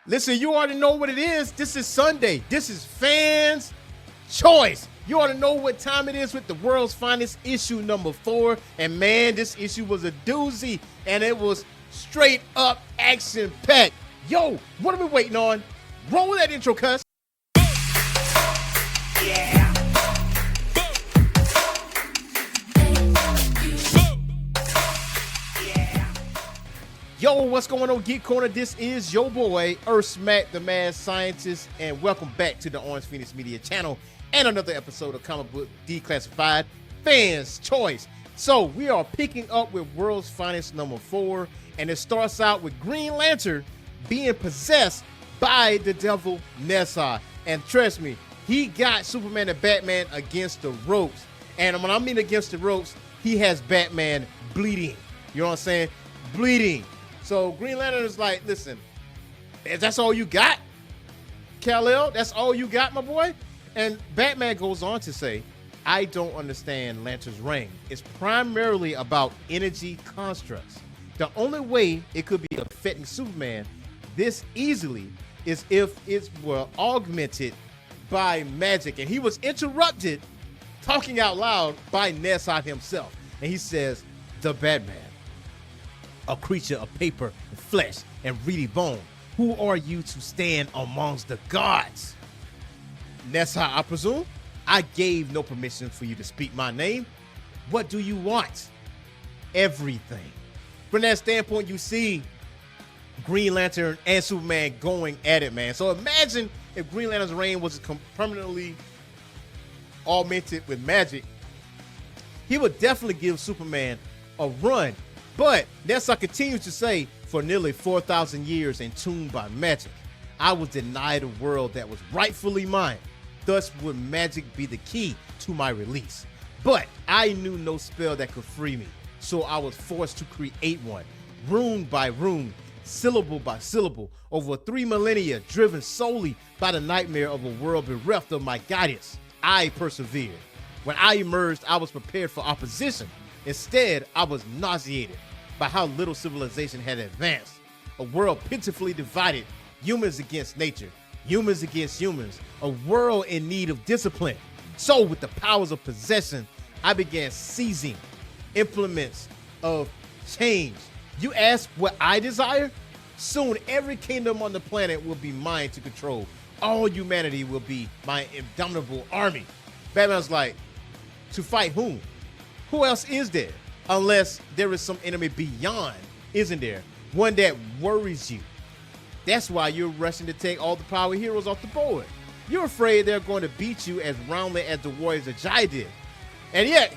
Listen, you already know what it is. This is Sunday. This is Fans Choice. You ought to know what time it is with the world's finest issue number 4. And man, this issue was a doozy. And it was straight up action packed. Yo, what are we waiting on? Roll that intro, cuz. Yeah. Yo, what's going on, Geek Corner? This is your boy, Earth Smack, the mad scientist, and welcome back to the Orange Phoenix Media channel and another episode of Comic Book Declassified Fans Choice. So we are picking up with World's Finest number 4, and it starts out with Green Lantern being possessed by the devil Nezha. And trust me, he got Superman and Batman against the ropes. And when I mean against the ropes, he has Batman bleeding. You know what I'm saying? Bleeding. So Green Lantern is like, listen, that's all you got, Kal-El? That's all you got, my boy? And Batman goes on to say, I don't understand Lantern's reign. It's primarily about energy constructs. The only way it could be affecting Superman this easily is if it were augmented by magic. And he was interrupted talking out loud by Nezha himself. And he says, the Batman, a creature of paper and flesh and reedy bone. Who are you to stand amongst the gods? Nezha, I presume? I gave no permission for you to speak my name. What do you want? Everything. From that standpoint, you see Green Lantern and Superman going at it, man. So imagine if Green Lantern's reign was permanently augmented with magic. He would definitely give Superman a run. But Nezha continues to say, for nearly 4,000 years entombed by magic, I was denied a world that was rightfully mine. Thus would magic be the key to my release. But I knew no spell that could free me, so I was forced to create one, rune by rune, syllable by syllable, over 3 millennia, driven solely by the nightmare of a world bereft of my guidance. I persevered. When I emerged, I was prepared for opposition. Instead, I was nauseated by how little civilization had advanced. A world pitifully divided, humans against nature, humans against humans, a world in need of discipline. So with the powers of possession, I began seizing implements of change. You ask what I desire? Soon every kingdom on the planet will be mine to control. All humanity will be my indomitable army. Batman's like, to fight whom? Who else is there? Unless there is some enemy beyond, isn't there? One that worries you. That's why you're rushing to take all the power heroes off the board. You're afraid they're going to beat you as roundly as the Warriors of Jai did. And yet,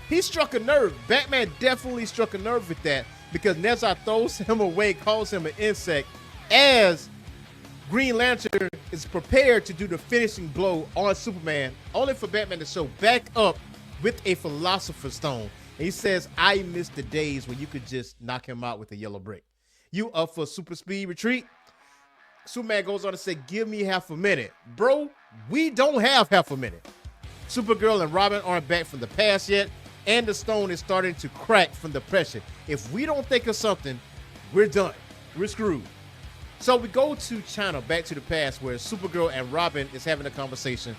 he struck a nerve. Batman definitely struck a nerve with that, because Nezha throws him away, calls him an insect, as Green Lantern is prepared to do the finishing blow on Superman, only for Batman to show back up with a philosopher's stone. And he says, I miss the days when you could just knock him out with a yellow brick. You up for super speed retreat? Superman goes on to say, give me half a minute. Bro, we don't have half a minute. Supergirl and Robin aren't back from the past yet, and the stone is starting to crack from the pressure. If we don't think of something, we're done. We're screwed. So we go to China, back to the past, where Supergirl and Robin is having a conversation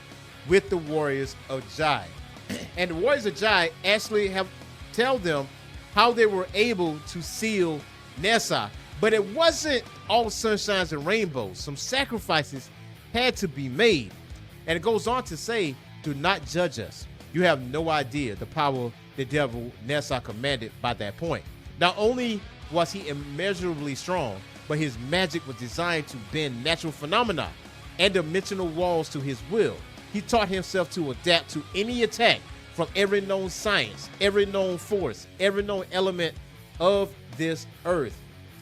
with the Warriors of Jai. And the Warriors of Jai actually tell them how they were able to seal Nezha. But it wasn't all sunshines and rainbows. Some sacrifices had to be made. And it goes on to say, do not judge us. You have no idea the power the devil Nezha commanded by that point. Not only was he immeasurably strong, but his magic was designed to bend natural phenomena and dimensional walls to his will. He taught himself to adapt to any attack from every known science, every known force, every known element of this earth.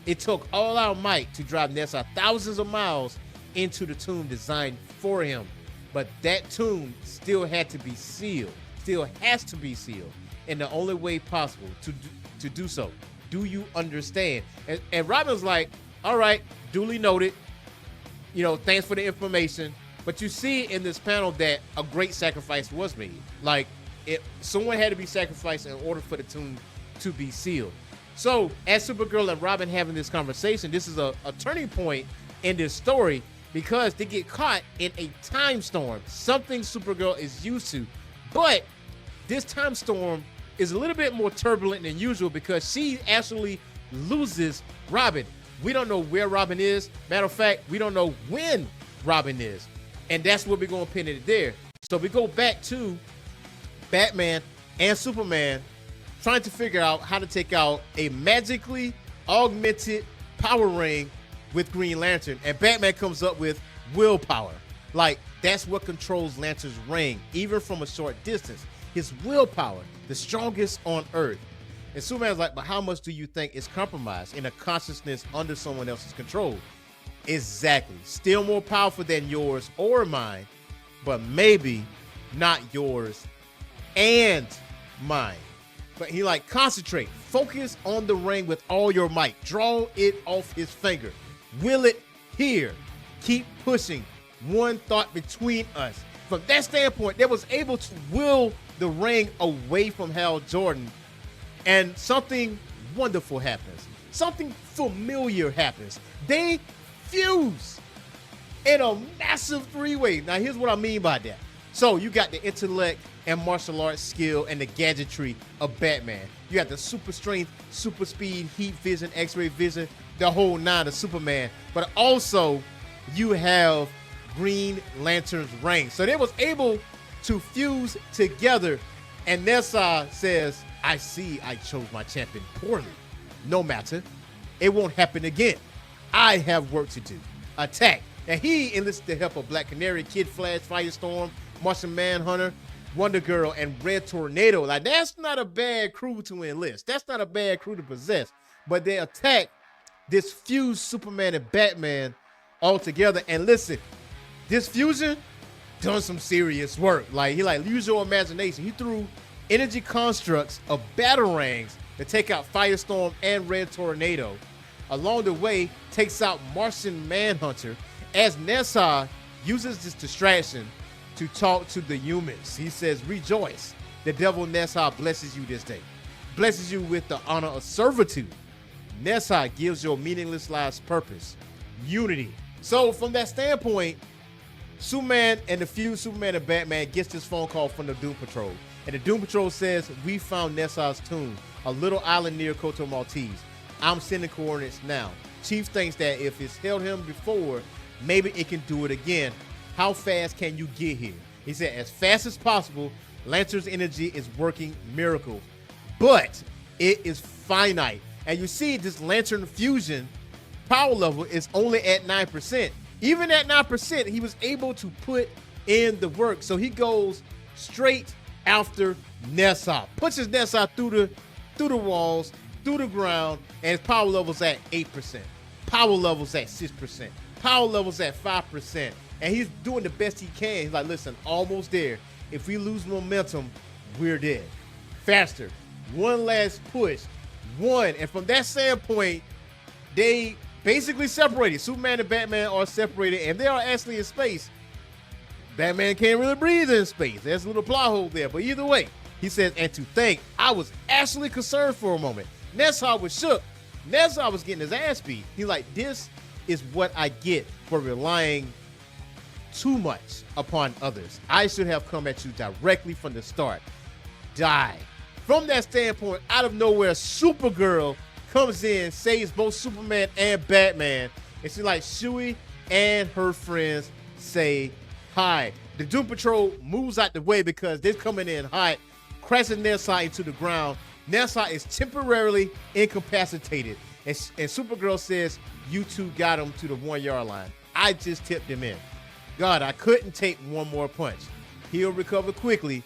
It took all our might to drive Nezha thousands of miles into the tomb designed for him. But that tomb still had to be sealed, still has to be sealed, in the only way possible to do so. Do you understand? And Robin's like, all right, duly noted. Thanks for the information. But you see in this panel that a great sacrifice was made. Like, someone had to be sacrificed in order for the tomb to be sealed. So as Supergirl and Robin having this conversation, this is a turning point in this story because they get caught in a time storm, something Supergirl is used to. But this time storm is a little bit more turbulent than usual because she actually loses Robin. We don't know where Robin is. Matter of fact, we don't know when Robin is. And that's where we're going to pin it there. So we go back to Batman and Superman trying to figure out how to take out a magically augmented power ring with Green Lantern. And Batman comes up with willpower. Like, that's what controls Lantern's ring, even from a short distance. His willpower, the strongest on Earth. And Superman's like, but how much do you think is compromised in a consciousness under someone else's control? Exactly. Still more powerful than yours or mine, but maybe not yours and mine. But he like, concentrate, focus on the ring with all your might. Draw it off his finger. Will it here. Keep pushing. One thought between us. From that standpoint, they was able to will the ring away from Hal Jordan, and something wonderful happens. Something familiar happens. They fuse in a massive three-way. Now, here's what I mean by that. So you got the intellect and martial arts skill and the gadgetry of Batman. You got the super strength, super speed, heat vision, x-ray vision, the whole nine of Superman. But also, you have Green Lantern's ring. So they was able to fuse together. And Nezha says, I see I chose my champion poorly. No matter. It won't happen again. I have work to do. Attack. And he enlisted the help of Black Canary, Kid Flash, Firestorm, Martian Manhunter, Wonder Girl, and Red Tornado. Like, that's not a bad crew to enlist. That's not a bad crew to possess. But they attack this fused Superman and Batman all together. And listen, this fusion done some serious work. Like, he like, use your imagination. He threw energy constructs of batarangs to take out Firestorm and Red Tornado. Along the way, takes out Martian Manhunter as Nezha uses this distraction to talk to the humans. He says, rejoice. The devil Nezha blesses you this day. Blesses you with the honor of servitude. Nezha gives your meaningless lives purpose. Unity. So from that standpoint, Superman and the few Superman and Batman gets this phone call from the Doom Patrol. And the Doom Patrol says, we found Nezha's tomb, a little island near Coto Maltese. I'm sending coordinates now. Chief thinks that if it's held him before, maybe it can do it again. How fast can you get here? He said, as fast as possible. Lantern's energy is working miracles, but it is finite. And you see this Lantern fusion power level is only at 9%. Even at 9%, he was able to put in the work. So he goes straight after Nezha, pushes Nezha through the walls, through the ground, and his power level's at 8%. Power level's at 6%. Power level's at 5%. And he's doing the best he can. He's like, listen, almost there. If we lose momentum, we're dead. Faster. One last push. One. And from that standpoint, they basically separated. Superman and Batman are separated, and they are actually in space. Batman can't really breathe in space. There's a little plot hole there. But either way, he says, and to think, I was actually concerned for a moment. Nezha was shook. Nezha was getting his ass beat. He's like, this is what I get for relying too much upon others. I should have come at you directly from the start. Die. From that standpoint, out of nowhere, Supergirl comes in, saves both Superman and Batman. And she's like, Shui and her friends say hi. The Doom Patrol moves out the way because they're coming in hot, crashing Nezha into the ground. Nezha is temporarily incapacitated. And Supergirl says, you two got him to the 1 yard line. I just tipped him in. God, I couldn't take one more punch. He'll recover quickly.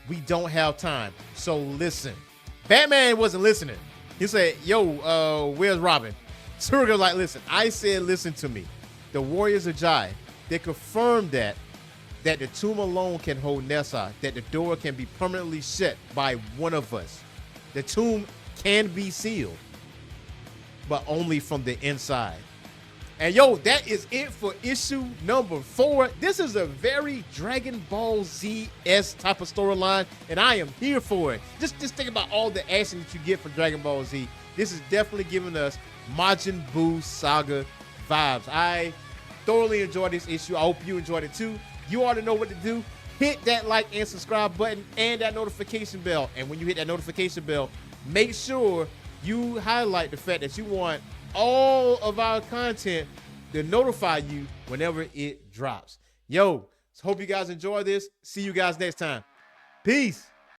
We don't have time. So listen. Batman wasn't listening. He said, yo, where's Robin? Supergirl's like, listen, I said, listen to me. The Warriors of Jai, they confirmed that the tomb alone can hold Nezha, that the door can be permanently shut by one of us. The tomb can be sealed, but only from the inside. And yo, that is it for issue number 4. This is a very Dragon Ball Z-esque type of storyline, and I am here for it. Just think about all the action that you get from Dragon Ball Z. This is definitely giving us Majin Buu Saga vibes. I thoroughly enjoyed this issue. I hope you enjoyed it too. You already know what to do. Hit that like and subscribe button and that notification bell. And when you hit that notification bell, make sure you highlight the fact that you want all of our content to notify you whenever it drops. Yo, hope you guys enjoy this. See you guys next time. Peace.